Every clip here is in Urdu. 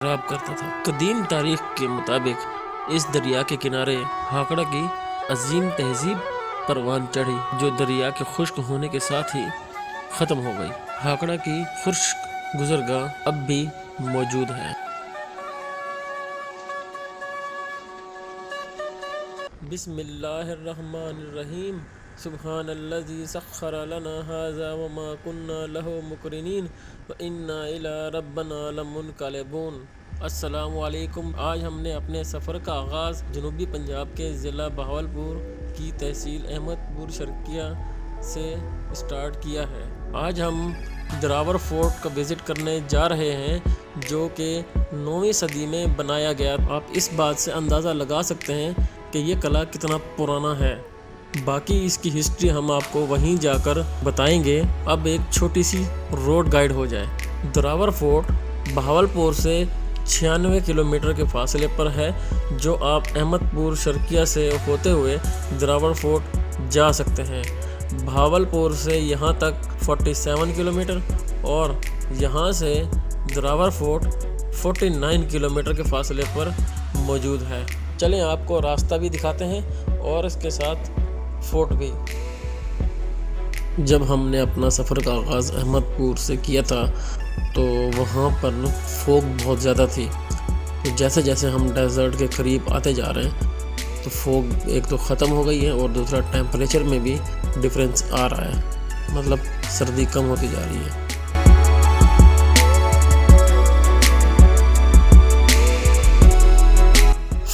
خراب کرتا تھا۔ قدیم تاریخ کے مطابق اس دریا کے کنارے ہاکڑا کی عظیم تہذیب پروان چڑھی، جو دریا کے خشک ہونے کے ساتھ ہی ختم ہو گئی۔ ہاکڑا کی خشک گزرگاہ اب بھی موجود ہے۔ بسم اللہ الرحمن الرحیم۔ سبحان الذی سخر لنا ھذا وما كنا له مقرنین وإنا إلی ربنا لمنقلبون۔ السلام علیکم۔ آج ہم نے اپنے سفر کا آغاز جنوبی پنجاب کے ضلع بہاولپور کی تحصیل احمد پور شرقیہ سے سٹارٹ کیا ہے۔ آج ہم دراور فورٹ کا وزٹ کرنے جا رہے ہیں، جو کہ 9ویں صدی میں بنایا گیا۔ آپ اس بات سے اندازہ لگا سکتے ہیں کہ یہ قلعہ کتنا پرانا ہے۔ باقی اس کی ہسٹری ہم آپ کو وہیں جا کر بتائیں گے۔ اب ایک چھوٹی سی روڈ گائیڈ ہو جائے۔ دراور فورٹ بہاولپور سے 96 کلومیٹر کے فاصلے پر ہے، جو آپ احمد پور شرقیہ سے ہوتے ہوئے دراور فورٹ جا سکتے ہیں۔ بہاولپور سے یہاں تک 47 کلومیٹر اور یہاں سے دراور فورٹ 49 کلومیٹر کے فاصلے پر موجود ہے۔ چلیں آپ کو راستہ بھی دکھاتے ہیں اور اس کے ساتھ فورٹ بھی۔ جب ہم نے اپنا سفر کا آغاز احمد پور سے کیا تھا تو وہاں پر فوگ بہت زیادہ تھی۔ جیسے جیسے ہم ڈیزرٹ کے قریب آتے جا رہے ہیں تو فوگ ایک تو ختم ہو گئی ہے اور دوسرا ٹیمپریچر میں بھی ڈفرینس آ رہا ہے، مطلب سردی کم ہوتی جا رہی ہے۔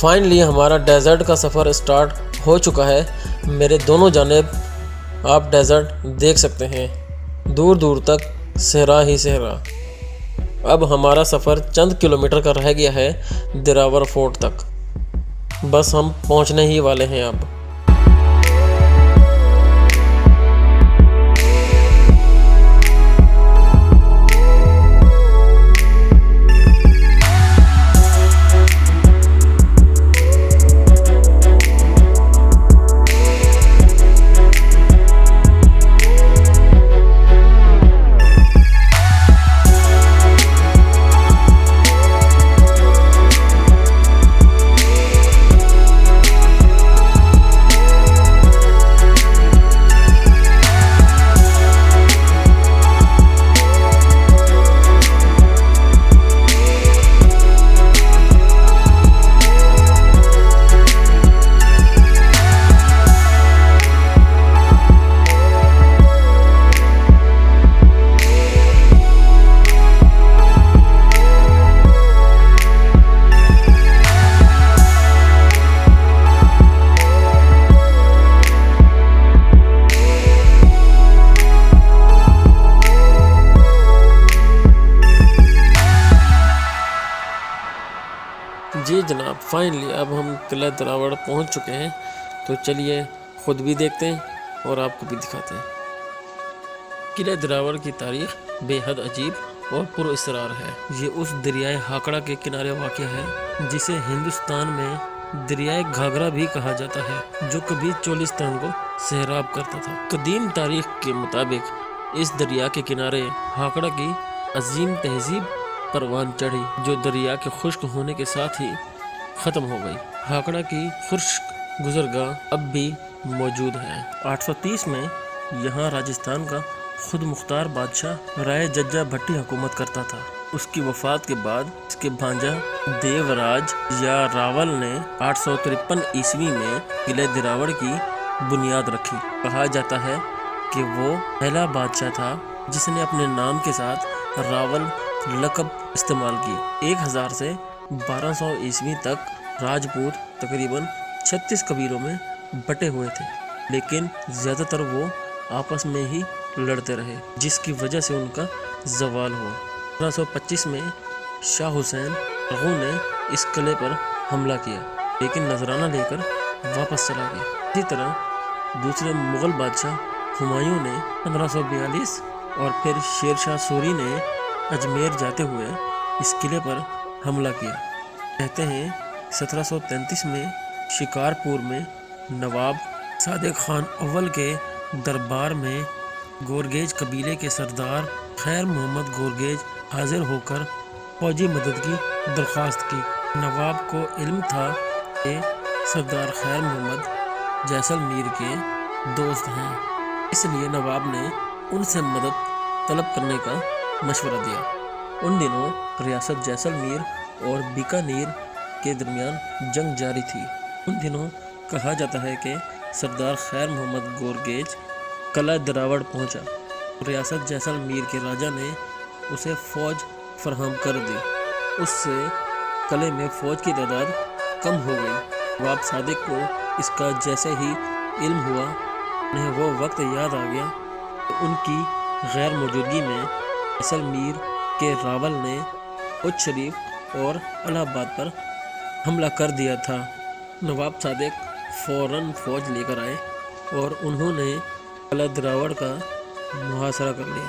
فائنلی ہمارا ڈیزرٹ کا سفر سٹارٹ ہو چکا ہے۔ میرے دونوں جانب آپ ڈیزرٹ دیکھ سکتے ہیں، دور دور تک صحرا ہی صحرا۔ اب ہمارا سفر چند کلومیٹر کا رہ گیا ہے دراور فورٹ تک، بس ہم پہنچنے ہی والے ہیں اب۔ جی جناب، فائنلی اب ہم قلعہ دراور پہنچ چکے ہیں، تو چلیے خود بھی دیکھتے ہیں اور آپ کو بھی دکھاتے ہیں۔ قلعہ دراور کی تاریخ بے حد عجیب اور پر اسرار ہے۔ یہ اس دریائے ہاکڑا کے کنارے واقع ہے جسے ہندوستان میں دریائے گھاگھرا بھی کہا جاتا ہے، جو کبھی چولستان کو سیراب کرتا تھا۔ قدیم تاریخ کے مطابق اس دریا کے کنارے ہاکڑا کی عظیم تہذیب پروان چڑھی، جو دریا کے خشک ہونے کے ساتھ ہی ختم ہو گئی۔ ہاکڑا کی خشک گزرگاہ اب بھی موجود ہے۔ 830 میں یہاں راجستھان کا خود مختار بادشاہ رائے ججا بھٹی حکومت کرتا تھا۔ اس کی وفات کے بعد اس کے بھانجا دیو راج یا راول نے 853 عیسوی میں قلعہ دراور کی بنیاد رکھی۔ کہا جاتا ہے کہ وہ پہلا بادشاہ تھا جس نے اپنے نام کے ساتھ راول لقب استعمال کی۔ 1000 سے 1200 عیسوی تک راجپوت تقریباً 36 قبیلوں میں بٹے ہوئے تھے، لیکن زیادہ تر وہ آپس میں ہی لڑتے رہے، جس کی وجہ سے ان کا زوال ہوا۔ 1525 میں شاہ حسین اغو نے اس قلعے پر حملہ کیا، لیکن نذرانہ لے کر واپس چلا گیا۔ اسی طرح دوسرے مغل بادشاہ ہمایوں نے 1542 اور پھر شیر شاہ سوری نے اجمیر جاتے ہوئے اس قلعے پر حملہ کیا۔ کہتے ہیں 1733 میں شکارپور میں نواب صادق خان اول کے دربار میں گورگیج قبیلے کے سردار خیر محمد گورگیج حاضر ہو کر فوجی مدد کی درخواست کی۔ نواب کو علم تھا کہ سردار خیر محمد جیسلمیر کے دوست ہیں، اس لیے نواب نے ان سے مدد طلب کرنے کا مشورہ دیا۔ ان دنوں ریاست جیسلمیر اور بیکانیر کے درمیان جنگ جاری تھی۔ ان دنوں کہا جاتا ہے کہ سردار خیر محمد گورگیج قلعہ دراوڑ پہنچا۔ ریاست جیسلمیر کے راجا نے اسے فوج فراہم کر دی۔ اس سے قلعے میں فوج کی تعداد کم ہو گئی۔ نواب صادق کو اس کا جیسے ہی علم ہوا، انہیں وہ وقت یاد آ گیا کہ ان کی غیر موجودگی میں جیسلمیر کے راول نے کوچ شریف اور الہ آباد پر حملہ کر دیا تھا۔ نواب صادق فوراً فوج لے کر آئے اور انہوں نے قلعہ دراوڑ کا محاصرہ کر لیا۔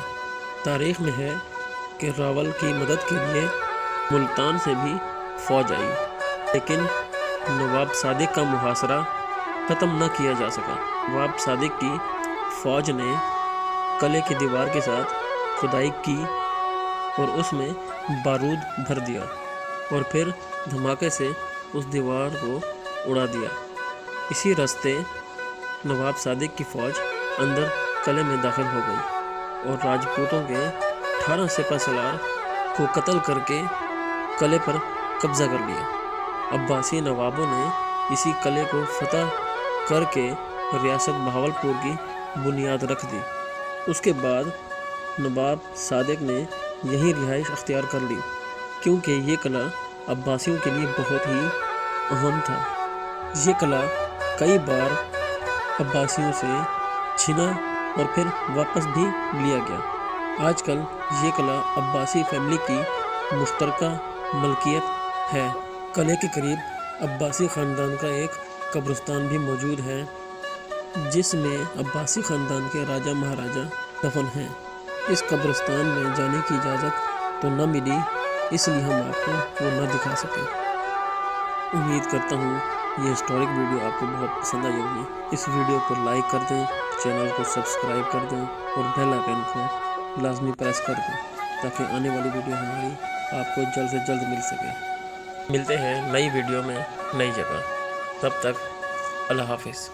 تاریخ میں ہے کہ راول کی مدد کے لیے ملتان سے بھی فوج آئی، لیکن نواب صادق کا محاصرہ ختم نہ کیا جا سکا۔ نواب صادق کی فوج نے قلعے کی دیوار کے ساتھ کھدائی کی اور اس میں بارود بھر دیا اور پھر دھماکے سے اس دیوار کو اڑا دیا۔ اسی راستے نواب صادق کی فوج اندر قلعے میں داخل ہو گئی اور راجپوتوں کے 18 سپہ سالار کو قتل کر کے قلعے پر قبضہ کر لیا۔ عباسی نوابوں نے اسی قلعے کو فتح کر کے ریاست بہاولپور کی بنیاد رکھ دی۔ اس کے بعد نواب صادق نے یہی رہائش اختیار کر لی، کیونکہ یہ قلعہ عباسیوں کے لیے بہت ہی اہم تھا۔ یہ قلعہ کئی بار عباسیوں سے چھنا اور پھر واپس بھی لیا گیا۔ آج کل یہ قلعہ عباسی فیملی کی مشترکہ ملکیت ہے۔ قلعے کے قریب عباسی خاندان کا ایک قبرستان بھی موجود ہے، جس میں عباسی خاندان کے راجا مہاراجا دفن ہیں۔ اس قبرستان میں جانے کی اجازت تو نہ ملی، اس لیے ہم آپ کو وہ نہ دکھا سکے۔ امید کرتا ہوں یہ ہسٹورک ویڈیو آپ کو بہت پسند آئی ہوگی۔ اس ویڈیو کو لائک کر دیں، چینل کو سبسکرائب کر دیں اور بیل آئیکن کو لازمی پریس کر دیں تاکہ آنے والی ویڈیو ہماری آپ کو جلد سے جلد مل سکے۔ ملتے ہیں نئی ویڈیو میں نئی جگہ، تب تک اللہ حافظ۔